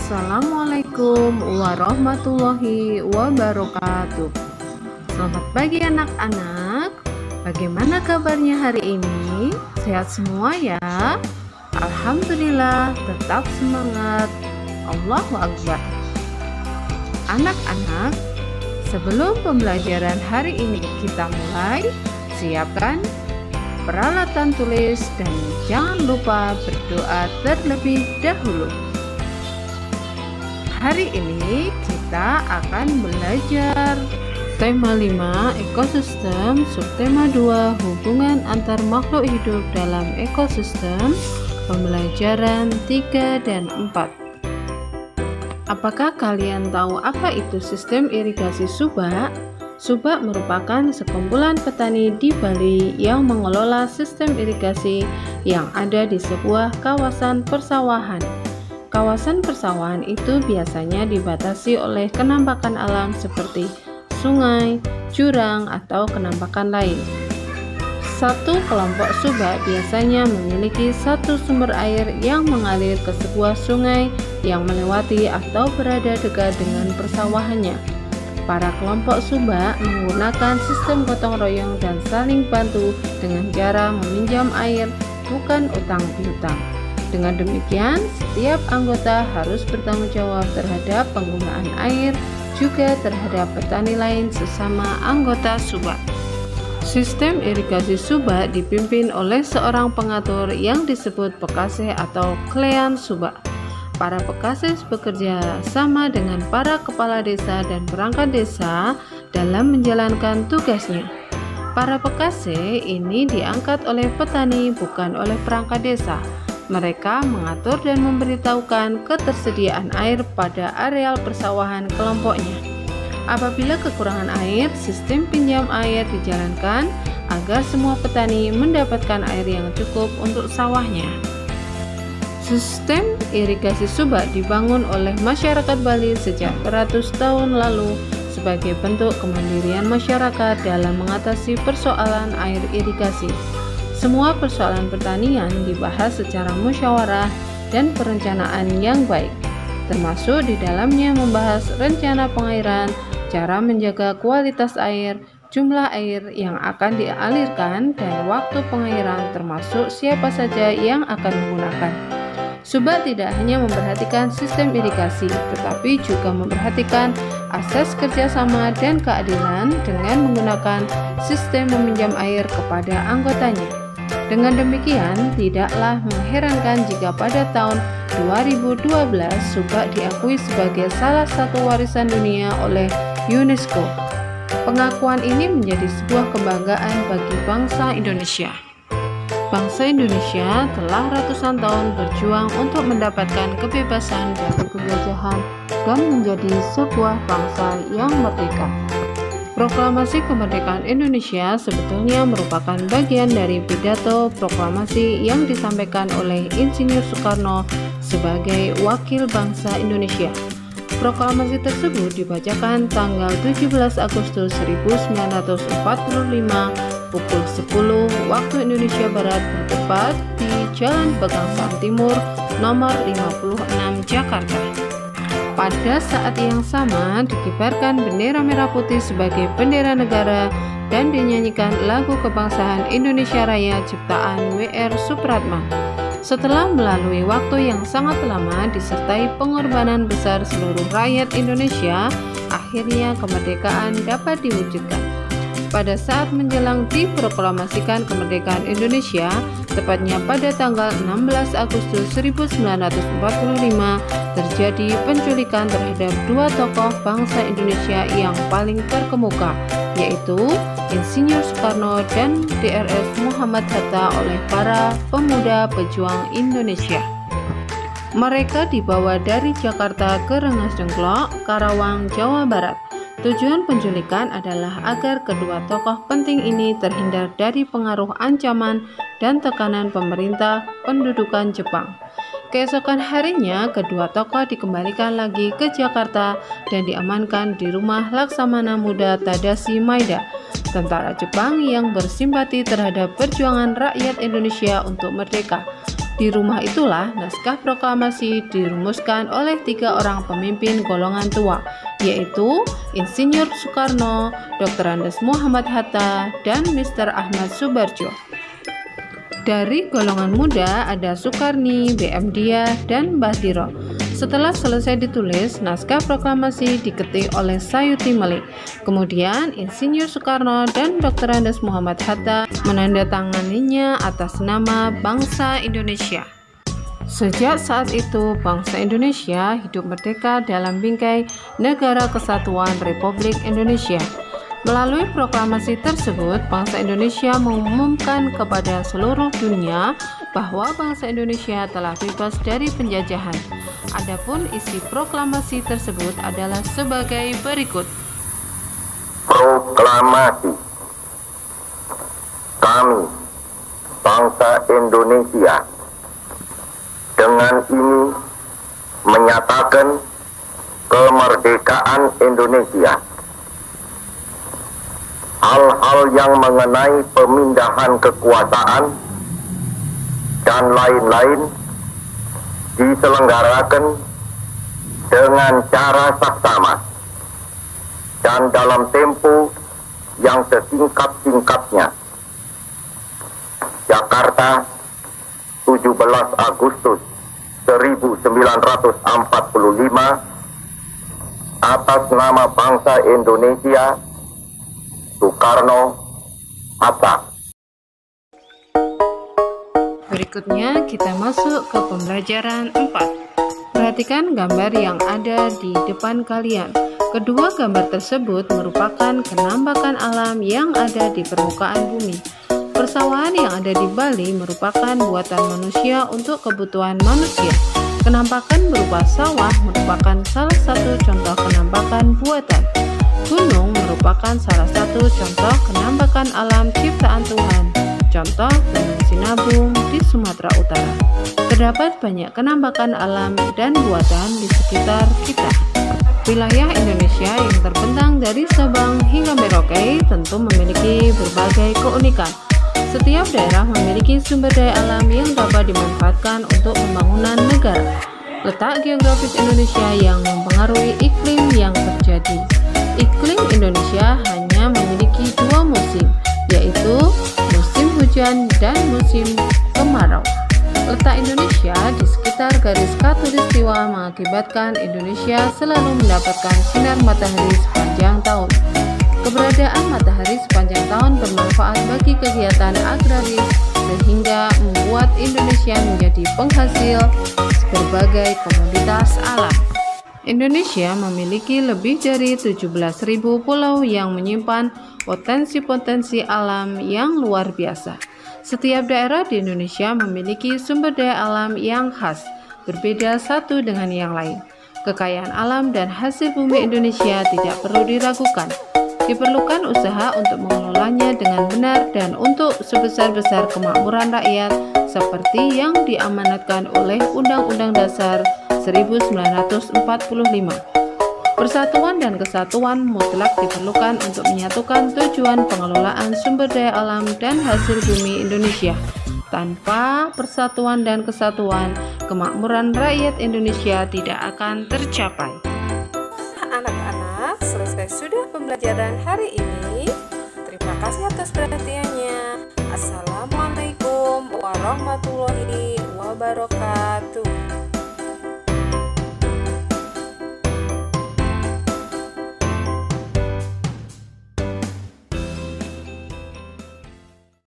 Assalamualaikum warahmatullahi wabarakatuh. Selamat pagi anak-anak. Bagaimana kabarnya hari ini? Sehat semua ya? Alhamdulillah, tetap semangat. Allahu Akbar. Anak-anak, sebelum pembelajaran hari ini kita mulai, siapkan peralatan tulis dan jangan lupa berdoa terlebih dahulu. Hari ini kita akan belajar tema 5 ekosistem, subtema 2 hubungan antar makhluk hidup dalam ekosistem, pembelajaran 3 dan 4. Apakah kalian tahu apa itu sistem irigasi subak? Subak merupakan sekumpulan petani di Bali yang mengelola sistem irigasi yang ada di sebuah kawasan persawahan. Kawasan persawahan itu biasanya dibatasi oleh kenampakan alam seperti sungai, jurang, atau kenampakan lain. Satu kelompok subak biasanya memiliki satu sumber air yang mengalir ke sebuah sungai yang melewati atau berada dekat dengan persawahannya. Para kelompok subak menggunakan sistem gotong royong dan saling bantu dengan cara meminjam air, bukan utang piutang. Dengan demikian, setiap anggota harus bertanggung jawab terhadap penggunaan air, juga terhadap petani lain sesama anggota subak. Sistem irigasi subak dipimpin oleh seorang pengatur yang disebut pekasih atau klean subak. Para pekasih bekerja sama dengan para kepala desa dan perangkat desa dalam menjalankan tugasnya. Para pekasih ini diangkat oleh petani, bukan oleh perangkat desa. Mereka mengatur dan memberitahukan ketersediaan air pada areal persawahan kelompoknya. Apabila kekurangan air, sistem pinjam air dijalankan agar semua petani mendapatkan air yang cukup untuk sawahnya. Sistem irigasi subak dibangun oleh masyarakat Bali sejak beratus tahun lalu sebagai bentuk kemandirian masyarakat dalam mengatasi persoalan air irigasi. Semua persoalan pertanian dibahas secara musyawarah dan perencanaan yang baik, termasuk di dalamnya membahas rencana pengairan, cara menjaga kualitas air, jumlah air yang akan dialirkan, dan waktu pengairan, termasuk siapa saja yang akan menggunakan. Subak tidak hanya memperhatikan sistem irigasi, tetapi juga memperhatikan asas kerjasama dan keadilan dengan menggunakan sistem meminjam air kepada anggotanya. Dengan demikian, tidaklah mengherankan jika pada tahun 2012 subak diakui sebagai salah satu warisan dunia oleh UNESCO. Pengakuan ini menjadi sebuah kebanggaan bagi bangsa Indonesia. Bangsa Indonesia telah ratusan tahun berjuang untuk mendapatkan kebebasan dari penjajahan dan menjadi sebuah bangsa yang merdeka. Proklamasi Kemerdekaan Indonesia sebetulnya merupakan bagian dari pidato proklamasi yang disampaikan oleh Insinyur Soekarno sebagai wakil bangsa Indonesia. Proklamasi tersebut dibacakan tanggal 17 Agustus 1945 pukul 10 waktu Indonesia Barat bertepat di Jalan Pegangsaan Timur nomor 56 Jakarta. Pada saat yang sama dikibarkan bendera merah putih sebagai bendera negara dan dinyanyikan lagu kebangsaan Indonesia Raya ciptaan W.R. Supratman. Setelah melalui waktu yang sangat lama disertai pengorbanan besar seluruh rakyat Indonesia, akhirnya kemerdekaan dapat diwujudkan. Pada saat menjelang diproklamasikan kemerdekaan Indonesia, tepatnya pada tanggal 16 Agustus 1945, terjadi penculikan terhadap dua tokoh bangsa Indonesia yang paling terkemuka, yaitu Insinyur Soekarno dan Drs Muhammad Hatta oleh para pemuda pejuang Indonesia. Mereka dibawa dari Jakarta ke Rengas Dengklok, Karawang, Jawa Barat. Tujuan penculikan adalah agar kedua tokoh penting ini terhindar dari pengaruh ancaman dan tekanan pemerintah pendudukan Jepang. Keesokan harinya, kedua tokoh dikembalikan lagi ke Jakarta dan diamankan di rumah Laksamana Muda Tadashi Maeda, tentara Jepang yang bersimpati terhadap perjuangan rakyat Indonesia untuk merdeka. Di rumah itulah naskah proklamasi dirumuskan oleh 3 orang pemimpin golongan tua, yaitu Insinyur Soekarno, Dr. Andes Muhammad Hatta, dan Mr. Ahmad Subarjo. Dari golongan muda ada Soekarni, BM Dia, dan Mbah Diro. Setelah selesai ditulis, naskah proklamasi diketik oleh Sayuti Malik. Kemudian Insinyur Soekarno dan Dr. Andes Muhammad Hatta menandatanganinya atas nama bangsa Indonesia. Sejak saat itu, bangsa Indonesia hidup merdeka dalam bingkai Negara Kesatuan Republik Indonesia. Melalui proklamasi tersebut, bangsa Indonesia mengumumkan kepada seluruh dunia bahwa bangsa Indonesia telah bebas dari penjajahan. Adapun isi proklamasi tersebut adalah sebagai berikut. Proklamasi. Kami, bangsa Indonesia, dengan ini menyatakan kemerdekaan Indonesia. Hal-hal yang mengenai pemindahan kekuasaan dan lain-lain diselenggarakan dengan cara saksama dan dalam tempo yang sesingkat-singkatnya. Jakarta, 17 Agustus 1945, atas nama bangsa Indonesia, Soekarno, Hatta. Berikutnya kita masuk ke pembelajaran 4. Perhatikan gambar yang ada di depan kalian. Kedua gambar tersebut merupakan penampakan alam yang ada di permukaan bumi. Persawahan yang ada di Bali merupakan buatan manusia untuk kebutuhan manusia. Penampakan berupa sawah merupakan salah satu contoh penampakan buatan. Gunung merupakan salah satu contoh penampakan alam ciptaan Tuhan. Contoh Gunung Sinabung di Sumatera Utara. Terdapat banyak penampakan alam dan buatan di sekitar kita. Wilayah Indonesia yang terbentang dari Sabang hingga Merauke tentu memiliki berbagai keunikan. Setiap daerah memiliki sumber daya alam yang dapat dimanfaatkan untuk pembangunan negara. Letak geografis Indonesia yang mempengaruhi iklim yang terjadi. Iklim Indonesia hanya memiliki 2 musim, yaitu musim hujan dan musim kemarau. Letak Indonesia di sekitar garis khatulistiwa mengakibatkan Indonesia selalu mendapatkan sinar matahari sepanjang tahun. Keberadaan matahari sepanjang tahun bermanfaat bagi kegiatan agraris sehingga membuat Indonesia menjadi penghasil berbagai komoditas alam. Indonesia memiliki lebih dari 17.000 pulau yang menyimpan potensi-potensi alam yang luar biasa. Setiap daerah di Indonesia memiliki sumber daya alam yang khas, berbeda satu dengan yang lain. Kekayaan alam dan hasil bumi Indonesia tidak perlu diragukan. Diperlukan usaha untuk mengelolanya dengan benar dan untuk sebesar-besar kemakmuran rakyat seperti yang diamanatkan oleh Undang-Undang Dasar 1945. Persatuan dan kesatuan mutlak diperlukan untuk menyatukan tujuan pengelolaan sumber daya alam dan hasil bumi Indonesia. Tanpa persatuan dan kesatuan, kemakmuran rakyat Indonesia tidak akan tercapai. Anak-anak, selesai sudah pembelajaran hari ini. Terima kasih atas perhatiannya. Assalamualaikum warahmatullahi wabarakatuh.